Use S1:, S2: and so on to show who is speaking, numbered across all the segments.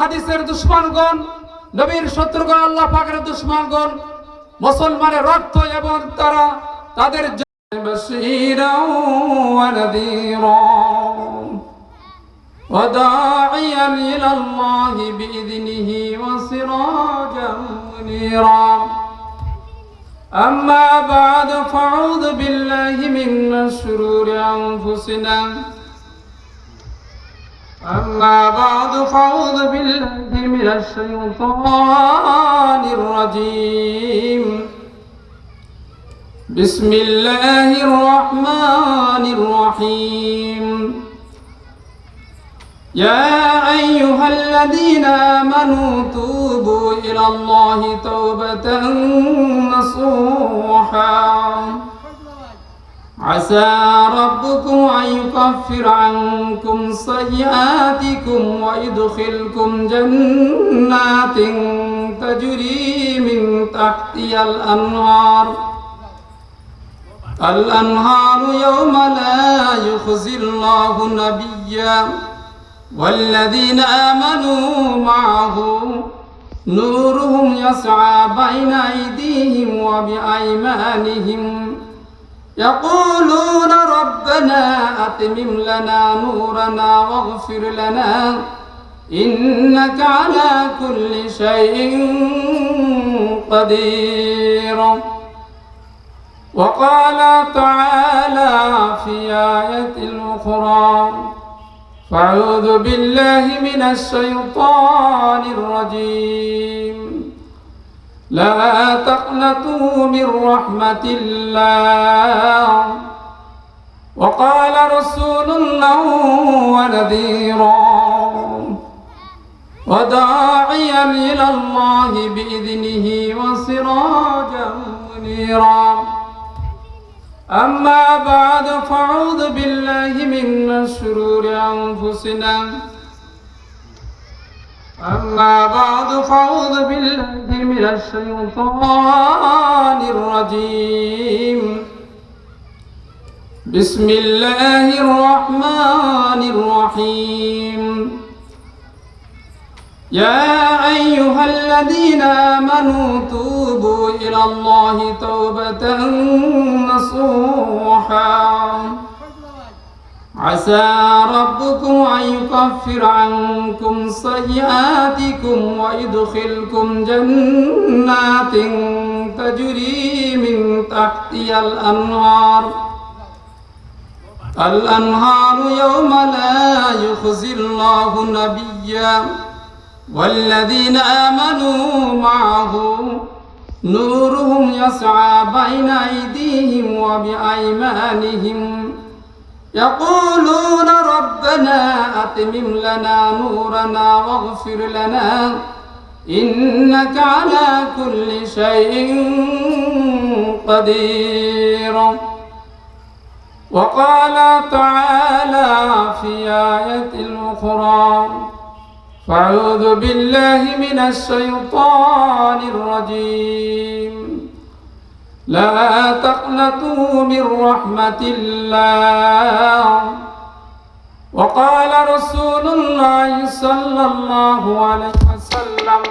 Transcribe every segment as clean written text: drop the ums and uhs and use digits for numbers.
S1: হাদিসের দুশমনগণ, নবীর শত্রুগণ, আল্লাহ পাকের দুশমনগণ মুসলমানের রক্ত এবং তারা তাদের বাশীরা ওয়া নাযীরা ওয়া দাঈয়ান ইলাল্লাহি বিইذনিহি ওয়া সিরাজাম মুনীরা أما بعد فأعوذ بالله من شرور أنفسنا من الشيطان الرجيم بسم الله الرحمن الرحيم يا أيها الذين آمنوا توبوا إلى الله توبة نصوحا عسى ربكم أن يكفر عنكم سيئاتكم ويدخلكم جنات تجري من تحتها الأنهار يوم لا يخزي الله نبيا والذين آمنوا معه نورهم يسعى بين أيديهم وبأيمانهم يقولون ربنا أتمم لنا نورنا واغفر لنا إنك على كل شيء قدير وقال تعالى في آية أخرى فأعوذ بالله من الشيطان الرجيم لا تقنطوا من رحمة الله وقال رسول الله ونذيرا وداعيا إلى الله بإذنه وسراجا منيرا أما بعد فأعوذ بالله من شرور أنفسنا فأعوذ بالله من الشيطان الرجيم بسم الله الرحمن الرحيم يا أيها الذين آمنوا توبوا إلى الله توبة نصوحا عسى ربكم أن يكفر عنكم سيئاتكم ويدخلكم جنات تجري من تحتها الأنهار يوم لا يخزي الله نبيا والذين آمنوا معه نورهم يسعى بين أيديهم وبأيمانهم يقولون ربنا أتمم لنا نورنا واغفر لنا إنك على كل شيء قدير وقال تعالى في آية أخرى فأعوذ بالله من الشيطان الرجيم لا تقنطوا من رحمة الله وقال رسول الله صلى الله عليه وسلم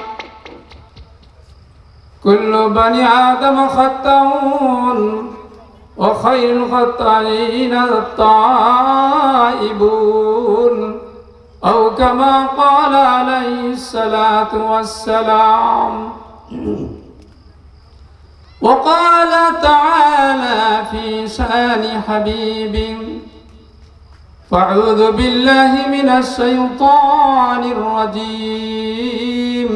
S1: كل بني آدم خطاؤون وخير الخطائين التائبون أو كما قال عليه الصلاة والسلام وقال تعالى في شأن حبيب فأعوذ بالله من الشيطان الرجيم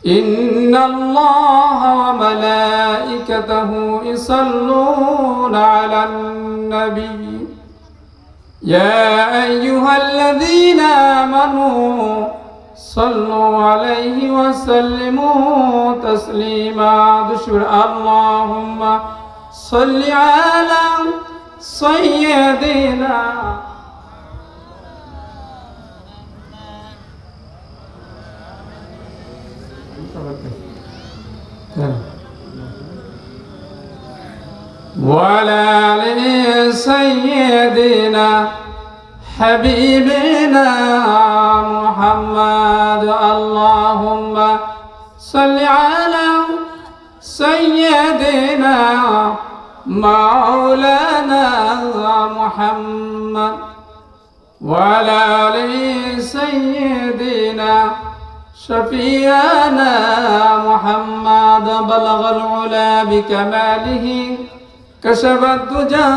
S1: إن الله وملائكته يصلون على النبي يا أيها الذين آمنوا صلوا عليه وسلموا تسليما اللهم صل على سيدنا وعلى آل سيدنا حبيبنا محمد مولانا محمد وعلى آل سيدنا شفيعنا محمد بلغ العلا بكماله كشف الدجى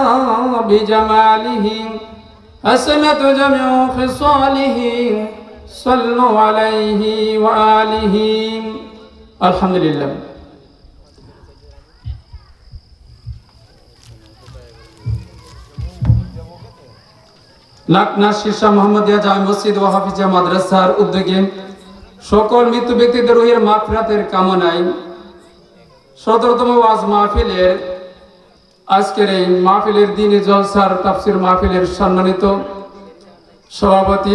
S1: بجماله حسنت جميع خصاله صلوا عليه وآله الحمد لله লাকনা শীর্ষা মোহাম্মদিয়া জামে মসজিদ ও হাফিজিয়া মাদ্রাসার উদ্যোগে সকল মৃত্যু ব্যক্তিদের রুহের মাগফিরাতের কামনায় ১৭তম ওয়াজ মাহফিলের আজকের এই মাহফিলের দিনে জলসার তাফসীর মাহফিলের সম্মানিত সভাপতি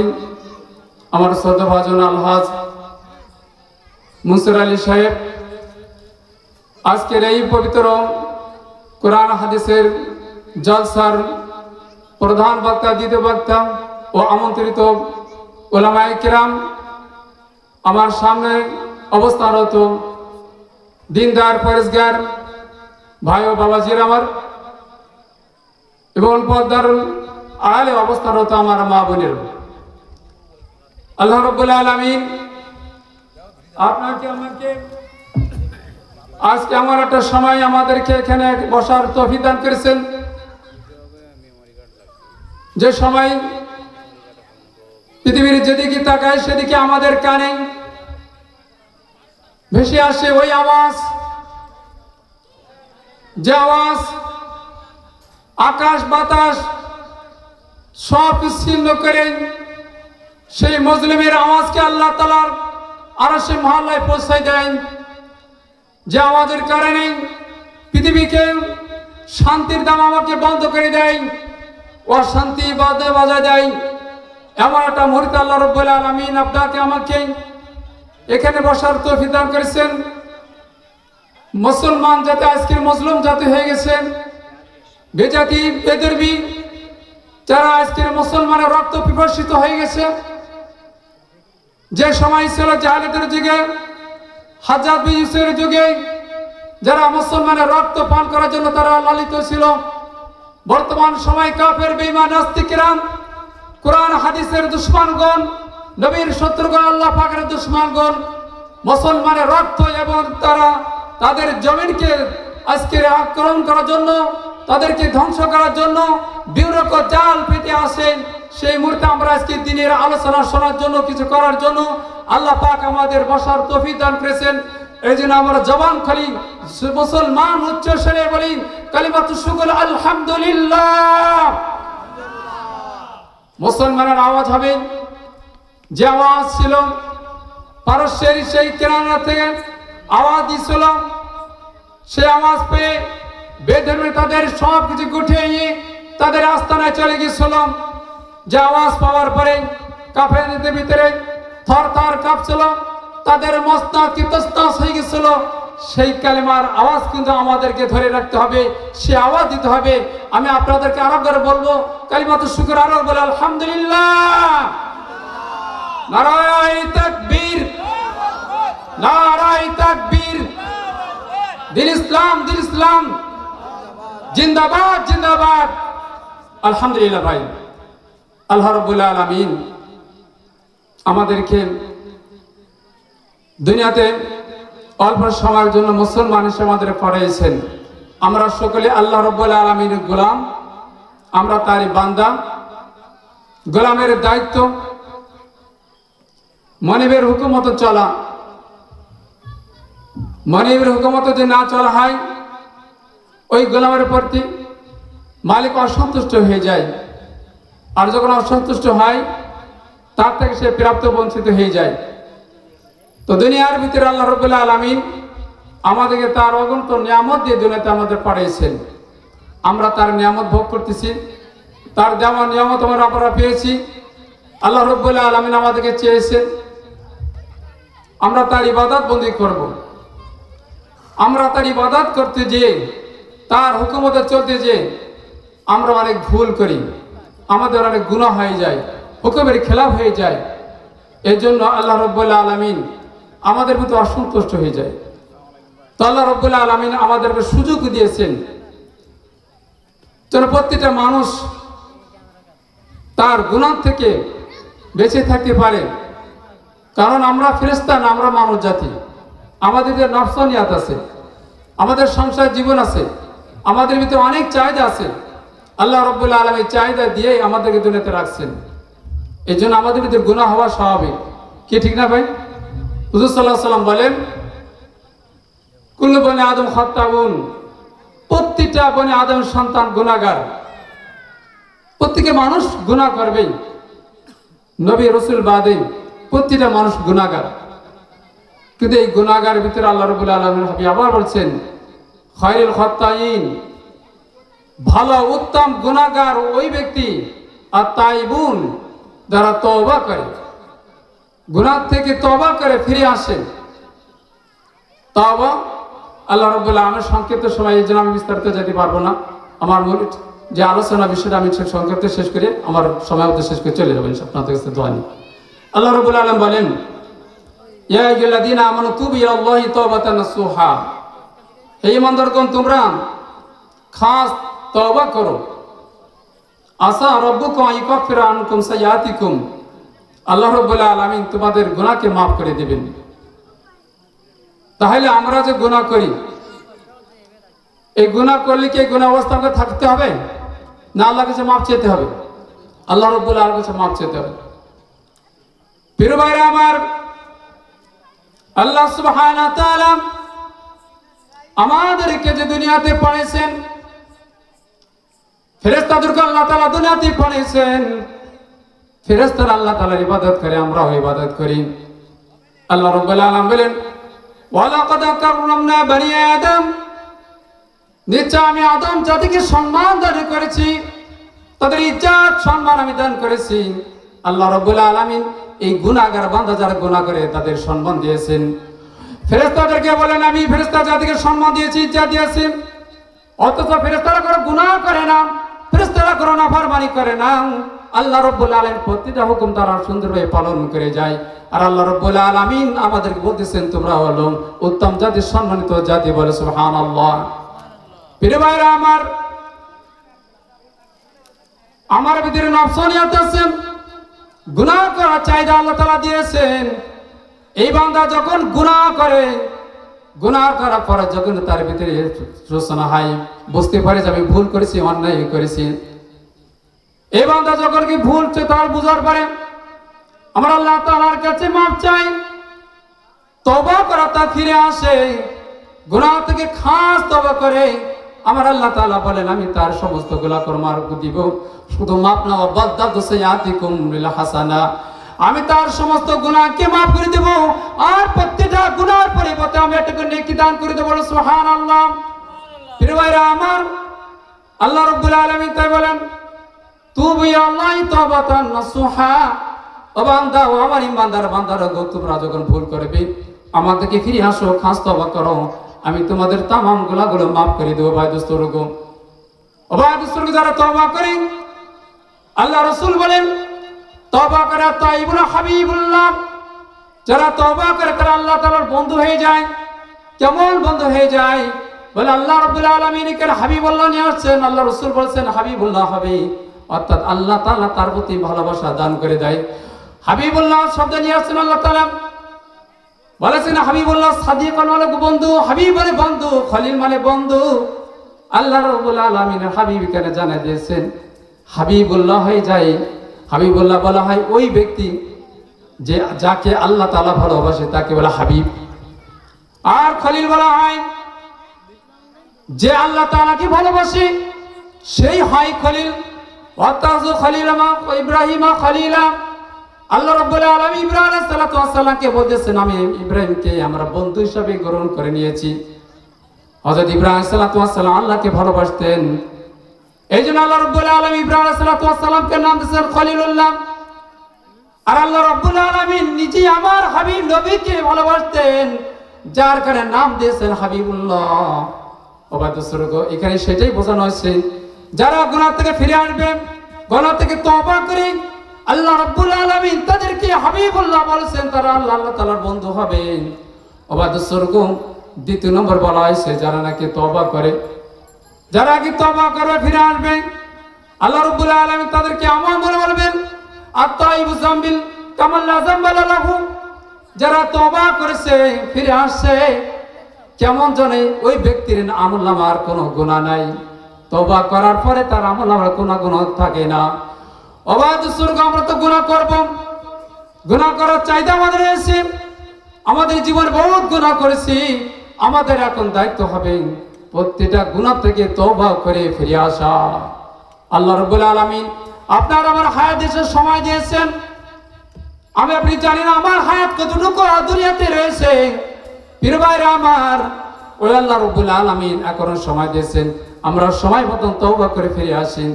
S1: আমার শ্রদ্ধাভাজন আলহাজ মুনসির আলী সাহেব, আজকের এই পবিত্র কোরআন হাদিসের জলসার প্রধান বক্তা, দ্বিতীয় বক্তা ও আমন্ত্রিত উলামায়ে কিরাম, আমার সামনে অবস্থানরত দিনদার পরেশগার ভাই ও বাবাজির আমার, এবং পর্দার আড়ালে অবস্থানরত আমার মা বোনের, আল্লাহ রাব্বুল আলামিন আপনাকে আমাকে আজকে আমার একটা সময় আমাদেরকে এখানে বসার তৌফিক দান করেছেন, যে সময় পৃথিবীর যেদিকে তাকায় সেদিকে আমাদের কানে ভেসে আসে ওই আওয়াজ, যে আওয়াজ আকাশ বাতাস সব বিচ্ছিন্ন করে সেই মুসলিমের আওয়াজকে আল্লাহ তাআলার আরশে মহল্লায় পৌঁছায় দেন, যে আওয়াজের কারণে পৃথিবীকে শান্তির দামামাকে বন্ধ করে দেয়, অশান্তি বাজায় দেয়। এমন একটা মুহূর্তে আল্লাহ রাব্বুল আলামিন আপনাকে আমাকে এখানে বসার তৌফিক দান করেছেন। মুসলমান জাতি আজকের মজলুম জাতি হয়ে গেছে, বেজাতি বেদরবি যারা আজকের মুসলমানের রক্ত পিপাসিত হয়ে গেছে। যে সময় ছিল জাহেলিয়াতের যুগে, হাজ্জাজ বিন ইউসুফের যুগে, যারা মুসলমানের রক্ত পান করার জন্য তারা লালিত ছিল, বর্তমান সময় কাফের বেঈমান নাস্তিকরা, কোরআন হাদিসের দুশমনগণ, নবীর শত্রুগণ, আল্লাহ পাকের দুশমনগণ মুসলমানের রক্ত এবং তারা তাদের জমিনকে আজকে আক্রমণ করার জন্য, তাদেরকে ধ্বংস করার জন্য বিউরক জাল পেতে আসেন। সেই মুহূর্তে আমরা আজকে দিনের আলোচনা শোনার জন্য, কিছু করার জন্য আল্লাহ পাক আমাদের বসার তৌফিক দান করেছেন। এই জন্য আমরা জবান খুলি, মুসলমান উচ্চ স্বরে বলি কালিমাতু শুকর আলহামদুলিল্লাহ। মুসলমানের আওয়াজ হবে যে আওয়াজ ছিল পারস্যের সেই কিনারা থেকে আওয়াজ দিছিল, সেই আওয়াজ পেয়ে বেধর্মী তাদের সব কিছু গুটিয়ে নিয়ে তাদের আস্তানায় চলে গিয়েছিল। যে আওয়াজ পাওয়ার পরে কাফেরদের ভিতরে থর থর কাঁপছিল, তাদের মস্তক তছনছ হয়ে গেছিল। সেই কালেমার আওয়াজ কিন্তু আমাদেরকে ধরে রাখতে হবে, সে আওয়াজ দিতে হবে। আমি আপনাদেরকে আরো করে বলবো কালিমাতু শুকর আরো বলে আলহামদুলিল্লাহ, নারায়ে তাকবীর, নারায়ে তাকবীর, দিন ইসলাম, দিন ইসলাম, জিন্দাবাদ, জিন্দাবাদ। আলহামদুলিল্লাহ ভাই, আল্লাহ রাব্বুল আলামিন আমাদেরকে দুনিয়াতে অল্প সময়ের জন্য মুসলমান হিসেবে আমাদের পাঠিয়েছেন। আমরা সকলে আল্লাহ রাব্বুল আলামিনের গোলাম, আমরা তারই বান্দা। গোলামের দায়িত্ব মনিবের হুকুমত চলা, মনিবের হুকুমত যদি না চলা হয় ওই গোলামের প্রতি মালিক অসন্তুষ্ট হয়ে যায়, আর যখন অসন্তুষ্ট হয় তার থেকে সে প্রাপ্ত বঞ্চিত হয়ে যায়। তো দুনিয়ার ভিতরে আল্লাহ রাব্বুল আলামিন আমাদেরকে তার অগণিত নিয়ামত দিয়ে দুনিয়াতে আমাদের পাঠিয়েছেন। আমরা তার নিয়ামত ভোগ করতেছি, তার দেওয়া নিয়ামত আমরা পেয়েছি। আল্লাহ রাব্বুল আলামিন আমাদেরকে চেয়েছেন আমরা তার ইবাদত বন্দি করব। আমরা তার ইবাদত করতে যেয়ে, তার হুকুমতে চলতে যেয়ে আমরা অনেক ভুল করি, আমাদের অনেক গুনাহ হয়ে যায়, হুকুমের খেলাফ হয়ে যায়। এই জন্য আল্লাহ রাব্বুল আলামিন আমাদের প্রতি অসন্তুষ্ট হয়ে যায়। তো আল্লাহ রাব্বুল আলামিন আমাদেরকে সুযোগ দিয়েছেন যেন প্রত্যেকটা মানুষ তার গুনাহ থেকে বেঁচে থাকতে পারে। কারণ আমরা ফেরেশতা না, আমরা মানব জাতি। আমাদের যে নফসানিয়াত আছে, আমাদের সংসার জীবন আছে, আমাদের ভিতরে অনেক চাহিদা আছে। আল্লাহ রাব্বুল আলামিন এই চাহিদা দিয়ে আমাদেরকে দুনিয়াতে রাখছেন। এই জন্য আমাদের ভিতরে গুনাহ হওয়া স্বাভাবিক। কি ঠিক না ভাই? হুজুর সাল্লাল্লাহু আলাইহি ওয়াসাল্লাম বলেন, কুল্লু বনি আদম খাত্তাউন, প্রত্যেকটা বনি আদম সন্তান গুনাহগার। প্রত্যেকটা মানুষ গুনাহ করবেই, নবী রাসূল বাদে প্রত্যেকটা মানুষ গুনাহগার। কিন্তু এই গুনাহগারের ভিতরে আল্লাহ রাব্বুল আলামিন হাবিব আবার বলছেন, খায়রুল খাত্তাইন, ভালো উত্তম গুনাহগার ওই ব্যক্তি আর তাইবুন, যারা তওবা করে, গুনাহ থেকে তওবা করে ফিরে আসে। তওবা আল্লাহ রাব্বুল আলামিন সংক্ষিপ্ত সময়, এই জন্য আমি বিস্তারিত যেতে পারবো না। আমার মূল যে আলোচনা বিষয়টা আমি সংক্ষিপ্ত শেষ করে আমার সময় মতো শেষ করে চলে যাবেন। আপনাদের কাছে দোয়া নিই। আল্লাহ রাব্বুল আলামিন বলেন, ইয়া আইয়ুহাল্লাযীনা আমানু তুবু ইলাল্লাহি তাওবাতান নাসুহা, হে ঈমানদারগণ তোমরা খাস তওবা করো। আসা রাব্বুকুম আইয়ুকাফিরা আনকুম সাইয়্যাতিকুম, আল্লাহ রাব্বুল আলামিন তোমাদের গুনাহকে মাফ করে দিবেন। তাহলে আমরা যে গুনাহ করি, এই গুনাহ করলে কি এই গুনাহ অবস্থায় থাকতে হবে না আল্লাহর কাছে মাফ চাইতে হবে? আল্লাহ রাব্বুল আলামিনের কাছে মাফ চাইতে হবে। প্রিয় ভাইরা আমার, আল্লাহ সুবহানাহু ওয়া তাআলা আমাদেরকে যে দুনিয়াতে পাঠিয়েছেন, ফেরেশতাদেরকে আল্লাহ তাআলা দুনিয়াতে পাঠিয়েছেন। ফেরেশতারা আল্লাহ তাআলার ইবাদত করে, আমরাও ইবাদত করি। আল্লাহ রাব্বুল আলামিন বলেন, ওয়ালাকাদ কাররামনা বনি আদম, নিশ্চয় আমি আদম জাতিকে সম্মান দান করেছি, তাদের ইজ্জত সম্মান আমি দান করেছি। আল্লাহ রাব্বুল আলামিন এই গুনাহগার বান্দা যারা গুনাহ করে তাদের সম্মান দিয়েছেন। ফেরেশতাদেরকে বলেন আমি ফেরেশতা জাতিকে সম্মান দিয়েছি, ইজ্জত দিয়েছি। অথচ ফেরেশতারা কোনো গুনাহ করে না, ফেরেশতারা কোনো নাফরমানি করে না। আল্লাহ রাব্বুল আলামিন প্রতিটা হুকুম তারা সুন্দরভাবে পালন করে যায়। আর আল্লাহ রাব্বুল আলামিন আমাদেরকে বলতেছেন তোমরা হলো উত্তম জাতি, সম্মানিত জাতি। বলে সুবহানাল্লাহ। প্রিয় ভাইরা আমার ভিতরে নফসানিয়াত আছে, গুনাহ করার চাহিদা আল্লাহ তাআলা দিয়েছেন। এই বান্দা যখন গুনাহ করে, গুনাহ করার পরে যখন তার ভিতরে রচনা হয়, বুঝতে পারে যে আমি ভুল করেছি, অন্যায় করেছি। এই বান্দা যখন কি ভুল তার বুঝার পরে আমরা আল্লাহ তাআলার কাছে মাফ চাই, তওবা করা, তা ফিরে আসে, গুনাহ থেকে খাস তওবা করে, আমার আল্লাহ তাআলা বলেন আমি তার সমস্ত গুনাহ মাফ দিব। শুধু মাফ না, ওয়াবাদদাতু সাইয়্যাতিকুম বিল হাসানা, আমি তার সমস্ত গুনাহকে মাফ করে দেব। আর প্রত্যেকটা গুনাহের পরিবর্তে আমি একটা নেকি দান করে দেব। সুবহানাল্লাহ। প্রিয় ভাইরা আমার, আল্লাহ রাব্বুল আলামিন তাই বলেন, তুবু ইলাল্লাহি তাওবাতান নাসুহা, ও বান্দা, ও আমার ইমানদার বান্দারা, তোমরা যখন ভুল করবে আমার দিকে ফিরে আসো, খাস তওবা করো, আমি তোমাদের তামাম গুনাহগুলো মাফ করে দেব। ভাই দোস্তরগো, ও ভাই দোস্তরগো, যারা তওবা করে, আল্লাহ রাসূল বলেন তওবা করে তাইবুল হাবিবুল্লাহ, যারা তওবা করে তারা আল্লাহ তাআলার বন্ধু হয়ে যায়। কেমন বন্ধু হয়ে যায়? বলে আল্লাহ রাব্বুল আলামিনকে হাবিবুল্লাহ নিয়ে আসছেন। আল্লাহ রাসূল বলেছেন হাবিবুল্লাহ হবে, অর্থাৎ আল্লাহ তাআলা তার প্রতি ভালোবাসা দান করে দেয়। হাবিবুল্লাহ শব্দ নিয়ে আসছেন আল্লাহ তাআলা, বলেছেন হাবিবুল্লাহ সাদিক মানে বন্ধু, হাবিব মানে বন্ধু, খলিল মানে বন্ধু। আল্লাহ রাব্বুল আলামিনের হাবিব কেন জানা দিয়েছেন হাবিবুল্লাহ হয়ে যায়। হাবিবুল্লাহ বলা হয় ওই ব্যক্তি যে যাকে আল্লাহ তাআলা ভালোবাসে তাকে বলা হাবিব। আর খলিল বলা হয় যে আল্লাহ তাআলাকে ভালোবাসে সেই হয় খলিল। ওয়াতাযু খলিলামা ইব্রাহিমা খলিলা, আল্লাহ রাব্বুল আলামিন ইব্রাহিম আলাইহিস সালাতু ওয়াস সালামকে বলেছেন আমি ইব্রাহিমকে আমরা বন্ধু হিসেবে গ্রহণ করে নিয়েছি। হযরত ইব্রাহিম আলাইহিস সালাতু ওয়াস সালাম আল্লাহকে ভালোবাসতেন, এই জন্য আল্লাহ রাব্বুল আলামিন ইব্রাহিম আলাইহিস সালাতু ওয়াস সালামকে নাম দিয়েছেন খলিলুল্লাহ। আর আল্লাহ রাব্বুল আলামিন নিজে আমার হাবিব নবীকে ভালোবাসতেন, যার কারণে নাম দিয়েছেন হাবিবুল্লাহ। অবাদসরগো, এখানে সেটাই বোঝানো হয়েছে যারা গুনাহ থেকে ফিরে আসবে, গুনাহ থেকে তওবা করে আল্লাহ রাব্বুল আলামিন তাদেরকে হাবিবুল্লাহ বলেছেন, তারা আল্লাহ তাআলার বন্ধু হবে। অবাদসরগো, দ্বিতীয় নম্বর বলা হয়েছে যারা নাকি তওবা করে, যারা কি তওবা করবে ফিরে আসবে, আল্লাহ রাব্বুল আলামিন তাদেরকে এমন বলে বলবেন, আত-তাইবু যামবিল কামান লা যামবা লাহু। যারা তওবা করেছে ফিরে আসছে কেমন জানে ওই ব্যক্তির আমলনামার কোনো গুনাহ নাই। তওবা করার পরে তার আমলনামার কোনো গুনাহ থাকে না। অবাধ সুরগ আমরা তো গুনাহ করব, গুনাহ করার চাহিদা আমাদের আছে, আমাদের জীবনে বহুত গুনাহ করেছি। আমাদের এখন দায়িত্ব হবে প্রত্যেকটা গুনাহ থেকে তওবা করে ফিরে আসা। আল্লাহ রাব্বুল আলামিন আপনার আমার হায়াত দেশের সময় দিয়েছেন, আমি আপনি জানি না আমার হায়াত কতটুকু দুনিয়াতে রয়েছে। প্রিয় ভাইরা আমার, ওই আল্লাহ রাব্বুল আলামিন এখন সময় দিয়েছেন, আমরা সময় মতন তওবা করে ফিরে আসি।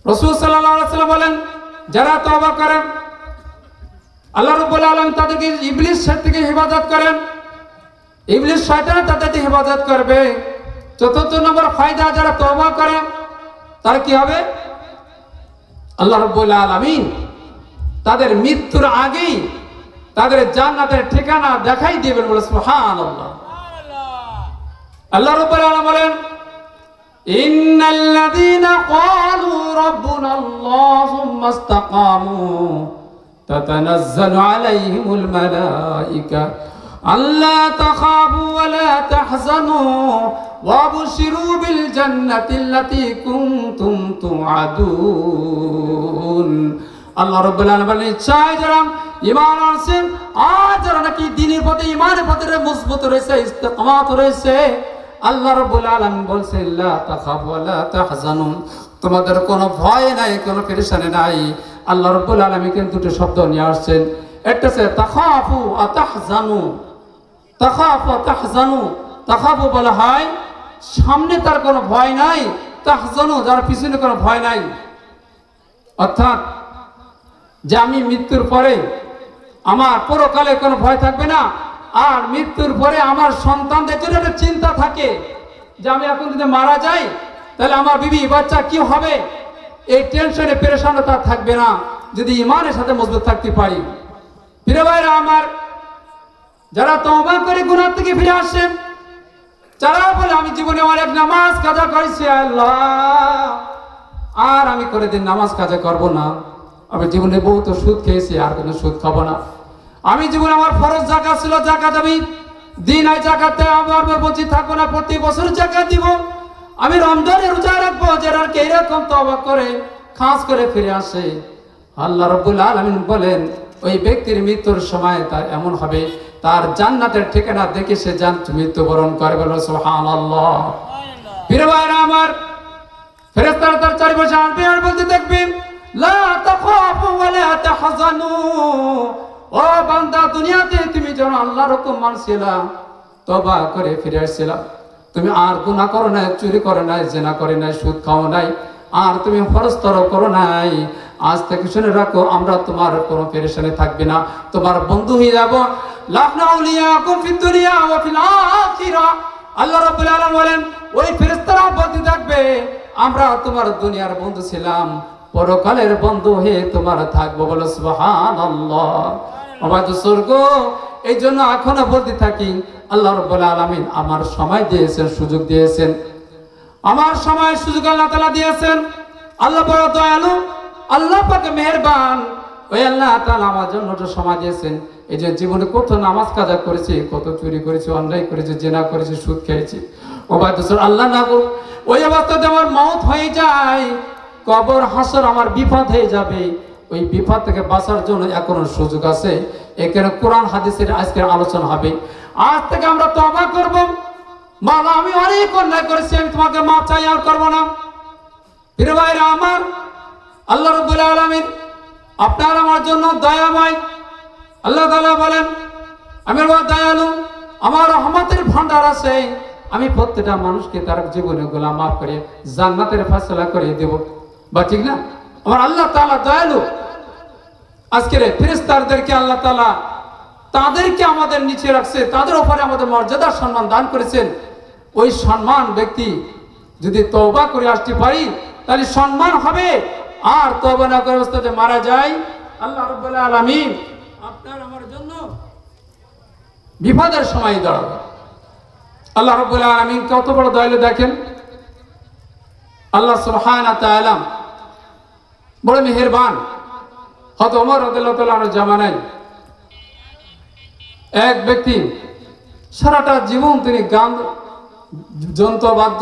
S1: রাসূল সাল্লাল্লাহু আলাইহি ওয়াসাল্লাম বলেন, যারা তওবা করেন আল্লাহ রাব্বুল আলামিন তাদেরকে ইবলিস থেকে হেফাজত করেন, ইবলিস শয়তান তাদেরকে হেফাজত করবে। চতুর্থ নম্বর ফায়দা, যারা তওবা করে তার কি হবে? আল্লাহ রাব্বুল আলামিন তাদের মৃত্যুর আগেই তাদের জান্নাতের ঠিকানা দেখাই দিবেন। বলে সুবহানাল্লাহ। আল্লাহ রাব্বুল আলামিন বলেন, ইন্নাল্লাযীনা ক্বালু রাব্বুনাল্লাহু সুম্মা ইসতাকামু তাতানাজ্জালু আলাইহিমুল মালায়েকা আল্লা তাখাফু ওয়া লা তাহজানু ওয়াবশিরু বিল জান্নাতিল্লাতী কুনতুম তুআদুন। আল্লাহ রাব্বুল আলামিন বলেন, চাই যারা ঈমান আনছেন আর যারা নাকি দ্বীনের পথে ঈমানের পথে মজবুত রয়েছে, ইস্তিকামাত রয়েছে, আল্লাহ রাব্বুল আলামিন বলছেন লা তাখাফু ওয়া লা তাহজানু, তোমাদের কোনো ভয় নাই, কোনো পেরেশানি নাই। আল্লাহ রাব্বুল আলামিন কিন্তু দুটো শব্দ নিয়ে আসছেন, একটা হচ্ছে তাখাফু ওয়া তাহজানু। তাখাফু ওয়া তাহজানু, তাখাফু বলা হয় সামনে তার কোনো ভয় নাই, তাহজানু যার পিছনে কোনো ভয় নাই। অর্থাৎ যে আমি মৃত্যুর পরে আমার পরকালে কোনো ভয় থাকবে না, আর মৃত্যুর পরে আমার সন্তানদের জন্য একটা চিন্তা থাকে যে আমি এখন যদি মারা যাই তাহলে আমার বিবি বাচ্চা কি হবে, এই টেনশনে পেরেশানতা থাকবে না যদি ঈমানের সাথে মজবুত থাকতে পারি। প্রিয় ভাইরা আমার, যারা তওবা করে গুনাহ থেকে ফিরে আসে, যারা বলে আমি জীবনে অনেক নামাজ কাজা করেছি আল্লাহ, আর আমি কোনোদিন নামাজ কাজা করব না, আমি জীবনে বহুত সুদ খেয়েছি আর কোনো সুদ খাবো না, আমি জীবনে আমার ফরজ যাকাত ছিল যাকাত আমি দিন আই যাকাতে আমার বঞ্চিত থাকবো না, প্রতি বছর যাকাত দিব, আমি রমজানে রোজা রাখবো, যারা এরকম তওবা করে খাস করে ফিরে আসে, আল্লাহ রাব্বুল আলামিন বলেন ওই ব্যক্তির মৃত্যুর সময় তার এমন হবে তার জান্নাতের ঠিকানা দেখে সে মৃত্যুবরণ করে। বলো সুবহানাল্লাহ। প্রিয় ভাইরা আমার, ফেরেশতারা তার চারপাশে আসবে আর বলতে দেখবেন, লা তাখাফু ওয়া লা তাহজানু, ও বান্দা দুনিয়াতে তুমি যখন আল্লাহর হুকুম মানছিলা, তওবা করে ফিরে আসছিলা, তুমি আর গুনাহ করো নাই, চুরি করো নাই, জিনা করো নাই, সুদ খাও নাই, আর তুমি ফরজ তরক করো নাই, আজ থেকে শুনে রাখো আমরা তোমার কোনো পেরেশানি থাকবে না, তোমার বন্ধু হয়ে যাব। লাহনা আউলিয়াকুম ফিদ দুনিয়া ওয়া ফিল আখিরাহ। আল্লাহ রাব্বুল আলামিন বলেন ওই ফেরেশতারা বলতে থাকবে আমরা তোমার দুনিয়ার বন্ধু ছিলাম, পরকালের বন্ধু হয়ে তোমার থাকবো। বলো সুবহানাল্লাহ। অবাধ স্বর্গ। এই জন্য এখনো বলতে থাকি আল্লাহ রাব্বুল আলামিন আমার সময় দিয়েছেন, সুযোগ দিয়েছেন, আমার সময় সুযোগ আল্লাহ তাআলা দিয়েছেন। আল্লাহ বড় দয়ালু, আল্লাহ পাক মেহেরবান। ওই আল্লাহ তাআলা আমার জন্য সময় দিয়েছেন। এই যে জীবনে কত নামাজ কাজা করেছি, কত চুরি করেছি, অন্যায় করেছি, জিনা করেছি, সুদ খেয়েছি, অবাধ আল্লাহ না গো, ওই অবস্থাতে আমার মওত হয়ে যায়, কবর হাসর আমার বিপদ হয়ে যাবে, ওই বিপদ থেকে বাঁচার জন্য এখনো সুযোগ আছে। এখানে কোরআন হাদিসের আজকের আলোচনা হবে। আজ থেকে আমরা তওবা করব, মাওলা আমি অনেক অন্যায় করেছি, আমি তোমাকে মাফ চাই, আর করব না। প্রিয় ভাইরা আমার, আল্লাহ রাব্বুল আলামিন আপনার আমার জন্য দয়াময়। আল্লাহ তাআলা বলেন আমি বড় দয়ালু, আমার রহমতের ভান্ডার আছে, আমি প্রত্যেকটা মানুষকে তার জীবনে গুনাহ মাফ করে জান্নাতের ফয়সালা করে দেব। বা ঠিক না? আমার আল্লাহ তাআলা দয়ালু। আজকের ফেরেশতাদেরকে আল্লাহ তাআলা তাদেরকে আমাদের নিচে রাখছে, তাদের উপরে আমাদের মর্যাদা সম্মান দান করেছেন। ওই সম্মান ব্যক্তি যদি তওবা করে আসতে পারি তাহলে সম্মান হবে, আর তওবা না করে অবস্থাতে মারা যায়, আল্লাহ রাব্বুল আলামিন আপনার আমার জন্য বিপদের সময় দাঁড়াবে। আল্লাহ রাব্বুল আলামিন কত বড় দয়ালু দেখেন। আল্লাহ সুবহানাহু ওয়া তাআলা বড় মেহেরবান। হযরত ওমর রাদিয়াল্লাহু তাআলার জামানায় এক ব্যক্তি সারাটা জীবন তিনি গান যন্ত্রবাদ্য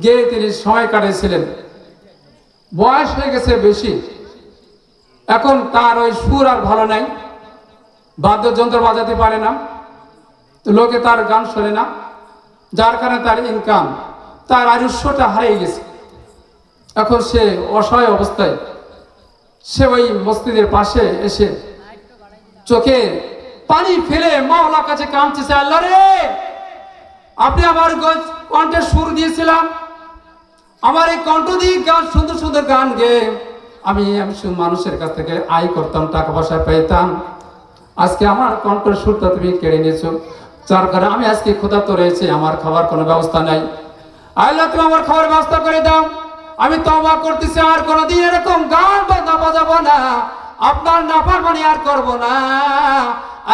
S1: গেয়ে তিনি সময় কাটিয়েছিলেন। বয়স হয়ে গেছে বেশি, এখন তার ওই সুর আর ভালো নাই, বাদ্যযন্ত্র বাজাতে পারে না, তো লোকে তার গান শোনে না, যার কারণে তার ইনকাম, তার আয়ুষ্যটা হারিয়ে গেছে। এখন সে অসহায় অবস্থায় সে ওই মসজিদের পাশে এসে চোখে পানি ফেলে মাওলার কাছে কাঁদতেছে, আল্লাহ রে, আপনি আমার কণ্ঠে সুর দিয়েছিলাম, আমার এই কণ্ঠ দিয়ে গান সুন্দর সুন্দর গান গেয়ে আমি মানুষের কাছ থেকে আয় করতাম, টাকা পয়সা পেতাম। আজকে আমার কণ্ঠের সুরটা তুমি কেড়ে নিয়েছো, যার কারণে আমি আজকে ক্ষুধার্ত রয়েছে, আমার খাবার কোনো ব্যবস্থা নাই। আল্লাহ তুমি আমার খাবার ব্যবস্থা করে দাও, আমি তওবা করতেছি, আর কোনোদিন এরকম গান বাজাবো না, আপনার নাফরমানি আর করব না।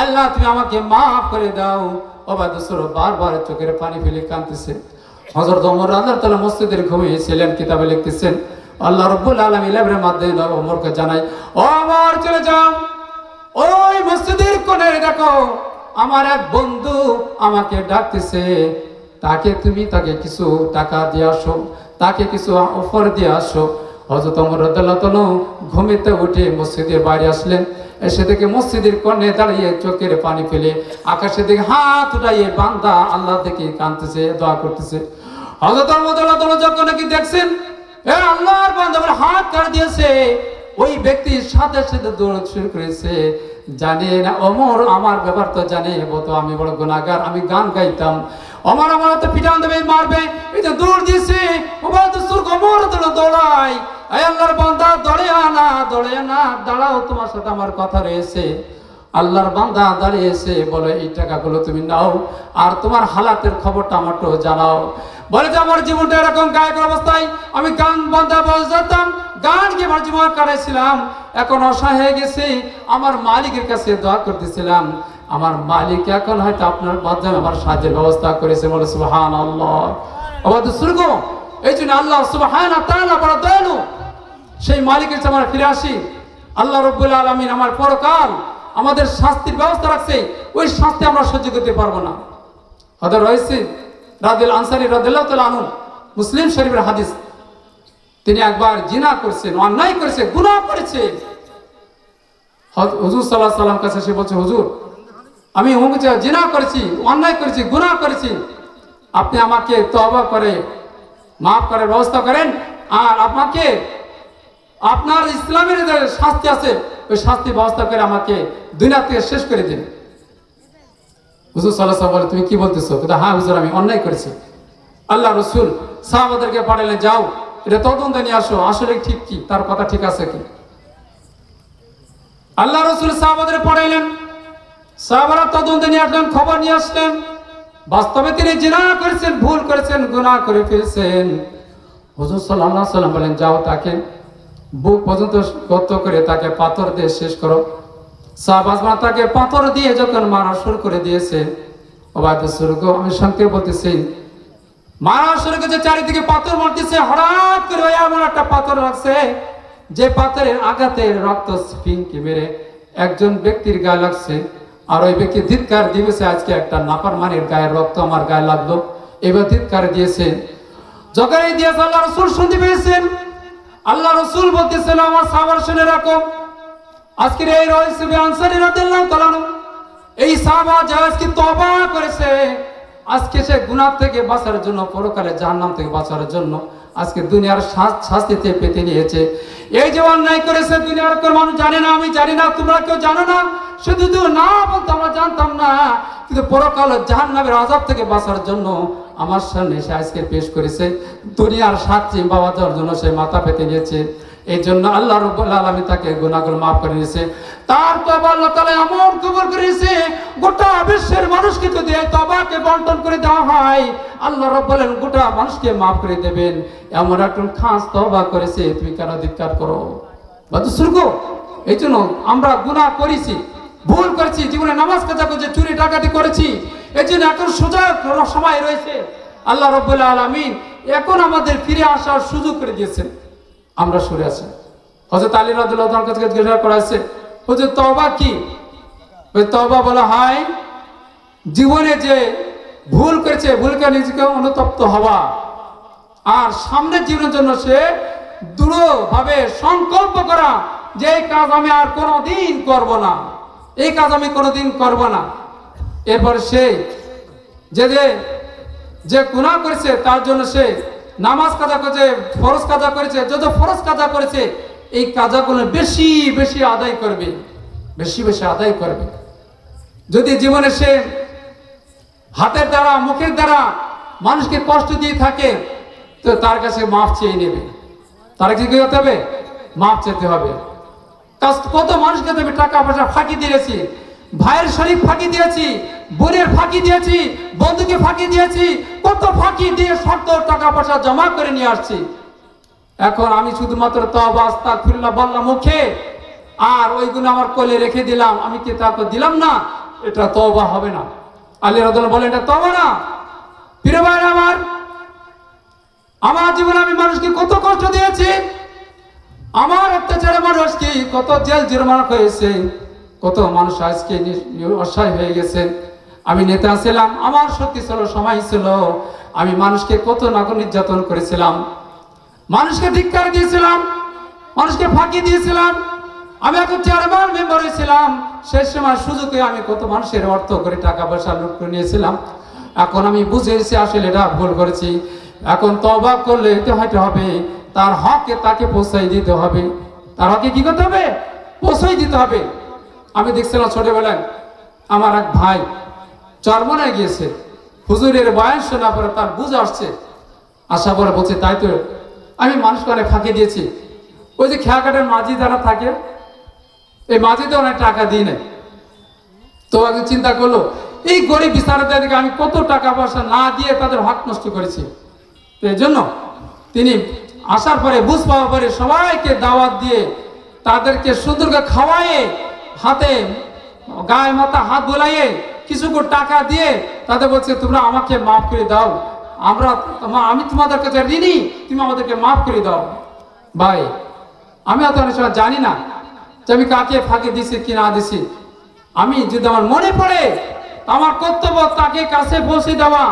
S1: আল্লাহ তুমি আমাকে মাফ করে দাও। ওবাদুসুর বারবার চোখের পানি ফেলে কাঁদতেছে। হযরত ওমর রাদিয়াল্লাহু তাআলা মসজিদের ঘুমিয়েছিলেন, কিতাবে লিখতেছেন আল্লাহ রাব্বুল আলামিন ইলমের মাধ্যমে ওমরকে জানায়, ও ওমর চলে যাও, ওই মসজিদের কোণে দেখো আমার এক বন্ধু আমাকে ডাকতেছে, তাকে কিছু টাকা দিয়ে আসো, তাকে কিছু অফার দিয়ে আসো। হযরত ওমর রাদিয়াল্লাহু তাআলা ঘুমিতে উঠে মসজিদের বাইরে আসলেন, এসে থেকে মসজিদের কোণে দাঁড়িয়ে চোখের পানি ফেলে আকাশের দিকে হাত উঠাইয়ে বান্দা আল্লাহ দেখে কাঁদতেছে, দোয়া করতেছে। হযরত ওমর রাদিয়াল্লাহু তাআলা যখন নাকি দেখছেন এ আল্লাহর বান্দা আমার হাত কাট দিয়েছে, ওই ব্যক্তির সাথে সাথে দৌড় শুরু করেছে। জানে না ওমর আমার ব্যাপার তো জানে, তো আমি বড় গুনাহগার, আমি গান গাইতাম, ওমর আমার তো পিটান দেবে, মারবে, এই তো দৌড় দিয়েছে। ওবাদুসুর ওমর দৌড়াই, এই আল্লাহর বান্দা দৌড়ে না, দাঁড়াও, তোমার সাথে আমার কথা রয়েছে। আল্লাহর বান্দা দাঁড়িয়েছে, বলে এই টাকাগুলো তুমি নাও, আর তোমার হালাতের খবরটা আমাকে জানাও। বলে যে আমার জীবনটা এরকম গায়কের অবস্থায়, আমি গান বান্দা বাজাতাম, গান গিয়ে আমার জীবন কাটাইছিলাম, এখন অসহায় হয়ে গেছি, আমার মালিকের কাছে দোয়া করতেছিলাম, আমার মালিক এখন হয়তো আপনার মাধ্যমে আমার সাহায্যের ব্যবস্থা করেছে। বলে সুবহানাল্লাহ। ওবাদুসুর গো, এই জন্য আল্লাহ সুবহানাহু ওয়া তাআলা বড় দয়ালু, সেই মালিকের কাছে আমরা ফিরে আসি। আল্লাহ রাব্বুল আলামিন আমার পরকাল আমাদের শাস্তির ব্যবস্থা রাখছে, ওই শাস্তি আমরা সহ্য করতে পারবো না। হযরত রাইসি রাদিয়াল্লাহু আনসারী রাদিয়াল্লাহু তাআলা আনহু, মুসলিম শরীফের হাদিস, তিনি একবার জিনা করেছেন, অন্যায় করেছে, গুনাহ করেছে। হুজুর সাল্লাল্লাহু আলাইহি ওয়াসাল্লাম কাছে সে বলছে, হুজুর আমি জিনা করেছি, অন্যায় করেছি, গুনাহ করেছি, আপনি আমাকে তওবা করে মাফ করার ব্যবস্থা করেন, আর আপনাকে আপনার ইসলামের যে শাস্তি আছে ওই শাস্তি ব্যবস্থা করে আমাকে দুনিয়া থেকে শেষ করে দিন। হুজুর সাল্লাল্লাহু আলাইহি ওয়াসাল্লাম বলে, তুমি কি বলতেছো? কিন্তু হ্যাঁ হুজুর, আমি অন্যায় করেছি। আল্লাহ রাসূল সাহাবাদেরকে পাঠালেন, যাও এটা তদন্ত নিয়ে আসো, আসলে ঠিক কি, তার কথা ঠিক আছে কি। আল্লাহ রাসূল সাহাবাদের পাঠাইলেন, সাহাবারা তদন্ত নিয়ে আসলেন, খবর নিয়ে আসলেন, বাস্তবে তিনি জিনা করেছেন, ভুল করেছেন, গুনাহ করে ফেলেছেন। হুজুর সাল্লাল্লাহু আলাইহি ওয়াসাল্লাম বলেন, যাও তাকে বুক পর্যন্ত গর্ত করে তাকে পাথর দিয়ে শেষ করো। সাহাবারা তাকে পাথর দিয়ে যখন মারা শুরু করে দিয়েছে, ওবাদুসুর গো, আমি সংক্ষেপে বলতেছি, মারা শুরু করেছে, চারিদিকে পাথর মারতেছে, হঠাৎ করে ওই এমন একটা পাথর লাগছে যে পাথরের আঘাতে রক্ত স্পিংকে মেরে একজন ব্যক্তির গায়ে লাগছে, আর ওই ব্যক্তি ধিক্কার দিয়েছে, আজকে একটা নাফরমানের গায়ে রক্ত আমার গায়ে লাগলো, এবার ধিক্কার দিয়েছে। যখন এই দিয়েছে আল্লাহ রাসূল শুনতে পেয়েছেন, আল্লাহ রাসূল বলতেছেন, আমার সাহাবারা শুনে রাখো, আজকের এই রাইসি আনসারী রাদিয়াল্লাহু তাআলা এই সাহাবা যে আজকে তওবা করেছে, আজকে সে গুনাহ থেকে বাঁচার জন্য, পরকালে জাহান্নাম থেকে বাঁচার জন্য আজকে দুনিয়ার শাস্তিতে পেতে নিয়েছে। এই যে অন্যায় করেছে দুনিয়ার কোন মানুষ জানে না, আমি জানি না, তোমরা কেউ জানো না, শুধু না বলতো আমরা জানতাম না, কিন্তু পরকালে জাহান্নামের আযাব থেকে বাঁচার জন্য আমার সামনে সে আজকে পেশ করেছে, দুনিয়ার সাক্ষী পাওয়ার জন্য সে মাথা পেতে নিয়েছে। এই জন্য আল্লাহ রাব্বুল আলামিন তাকে গুনাহগুলো মাফ করে দিয়েছে। তার তওবা আল্লাহ তাআলা এমন কবুল করেছে, গোটা বিশ্বের মানুষকে যদি এই তওবাকে বন্টন করে দেওয়া হয়, আল্লাহ রাব্বুল আলামিন গোটা মানুষকে মাফ করে দেবেন। এমন একজন খাস তওবা করেছে, তুমি কেন ধিক্কার করো? বাদুসুর গো, এই জন্য আমরা গুনাহ করেছি, ভুল করেছি, জীবনে নামাজ কাজা করেছি, চুরি ডাকাতি করেছি, এই জন্য এখন সোজা সময় রয়েছে। আল্লাহ রাব্বুল আলামিন এখন আমাদের ফিরে আসার সুযোগ করে দিয়েছেন, আমরা সরে আছি। হযরত আলী রাদিয়াল্লাহু তাআলার কাছে জিজ্ঞাসা করা হয়েছে, হুজুর তওবা কি? ওই তওবা বলা হয় জীবনে যে ভুল করেছে ভুলকে নিজেকে অনুতপ্ত হওয়া, আর সামনের জীবনের জন্য সে দৃঢ়ভাবে সংকল্প করা যে এই কাজ আমি আর কোনোদিন করব না, এই কাজ আমি কোনোদিন করব না। এরপর সে যে গুনাহ করেছে তার জন্য সে নামাজ কাজা করেছে, ফরজ কাজা করেছে, যত ফরজ কাজা করেছে এই কাজাগুলো বেশি বেশি আদায় করবে, বেশি বেশি আদায় করবে। যদি জীবনে সে হাতের দ্বারা মুখের দ্বারা মানুষকে কষ্ট দিয়ে থাকে তো তার কাছে মাফ চেয়ে নেবে। তার কি করতে হবে? মাফ চেতে হবে। কত মানুষকে আমি টাকা পয়সা ফাঁকি দিয়েছি, ভাইয়ের শরীর ফাঁকি দিয়েছি, বোনের ফাঁকি দিয়েছি, বন্ধুকে ফাঁকি দিয়েছি, কত ফাঁকি দিয়ে শত টাকা পয়সা জমা করে নিয়ে আসছি। এখন আমি শুধুমাত্র তওবা আস্তাগফিরুল্লাহ বললাম মুখে, আর ওইগুলো আমার কোলে রেখে দিলাম, আমি কি তাকে দিলাম না? এটা তওবা হবে না। আলী রাদিয়াল্লাহু বলেন এটা তওবা না। প্রিয় ভাইরা আমার জীবনে আমি মানুষকে কত কষ্ট দিয়েছি, আমার অত্যাচারে মানুষকে কত জেল জরিমানা হয়েছে, কত মানুষ আজকে অসহায় হয়ে গেছে। আমি নেতা ছিলাম, আমার শক্তি ছিল, সময় ছিল, আমি মানুষকে কত নাগর নির্যাতন করেছিলাম, মানুষকে ধিক্কার দিয়েছিলাম, মানুষকে ফাঁকি দিয়েছিলাম। আমি এখন চেয়ারম্যান মেম্বার হয়েছিলাম, সেই সময় সুযোগে আমি কত মানুষের অর্থ করে টাকা পয়সা লুট করে নিয়েছিলাম। এখন আমি বুঝেছি আসলে এটা ভুল করেছি। এখন তওবা করলে হতে হবে, তার হককে তাকে পৌঁছাই দিতে হবে, তার হকে কি করতে হবে? পৌঁছাই দিতে হবে। আমি দেখছিলাম ছোটবেলায় আমার এক ভাই চরমনায় গিয়েছে, হুজুরের বয়ান শোনা পরে তার বুঝ আসছে, আসা পরে বলছে তাই তো আমি মানুষকে অনেক ফাঁকি দিয়েছি। ওই যে খেয়াঘাটের মাঝি যারা থাকে, এই মাঝিতে অনেক টাকা দিই নেই। তো আগে চিন্তা করলো এই গরিব বিচারকদেরকে আমি কত টাকা পয়সা না দিয়ে তাদের হক নষ্ট করেছি। তো এই জন্য তিনি আসার পরে বুঝ পাওয়ার পরে সবাইকে দাওয়াত দিয়ে তাদেরকে সুন্দর করে খাওয়ায়ে, হাতে গায়ে মাথা হাত বোলাইয়ে কিছু টাকা দিয়ে তাদের বলছে তোমরা আমাকে মাফ করে দাও, আমি তোমাদের কাছে ঋণী, তুমি আমাদেরকে মাফ করে দাও। ভাই আমি অত অনেক সময় জানি না যে আমি কাকে ফাঁকি দিছি কি না দিছি। আমি যদি আমার মনে পড়ে আমার কর্তব্য তাকে কাছে পৌঁছে দেওয়া,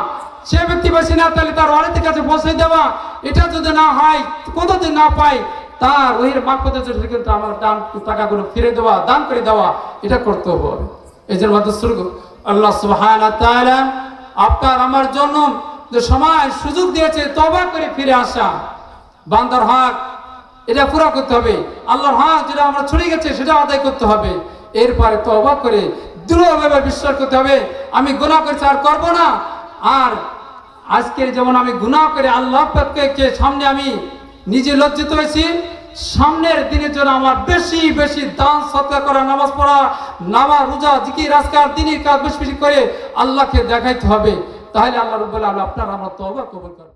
S1: সে ব্যক্তি বেশি না তাহলে তার অনেকের কাছে পৌঁছে দেওয়া। এটা যদি না হয়, কোনোদিন না পাই, তার ওই মারফতের জন্য কিন্তু আমার দান টাকাগুলো ফিরে দেওয়া, দান করে দেওয়া, এটা কর্তব্য। এই জন্য আল্লাহ সুবহানাহু ওয়া তাআলা আপনার আমার জন্য যে সময় সুযোগ দিয়েছে তওবা করে ফিরে আসা, বান্দার হক এটা পুরো করতে হবে, আল্লাহর হক যেটা আমরা ছুড়ে গেছে সেটা আদায় করতে হবে। এরপরে তওবা করে দৃঢ়ভাবে বিশ্বাস করতে হবে আমি গুনাহ করেছি আর করব না। আর আজকের যেমন আমি গুনাহ করে আল্লাহ পাককে সামনে আমি নিজে লজ্জিত হয়েছি, সামনের দিনের জন্য আমার বেশি বেশি দান সদকা করা, নামাজ পড়া, নামাজ রোজা জিকির আজকার দিনের কাজ বেশি বেশি করে আল্লাহকে দেখাইতে হবে। তাহলে আল্লাহ রাব্বুল আলামিন আপনার আমার তওবা কবুল করবেন।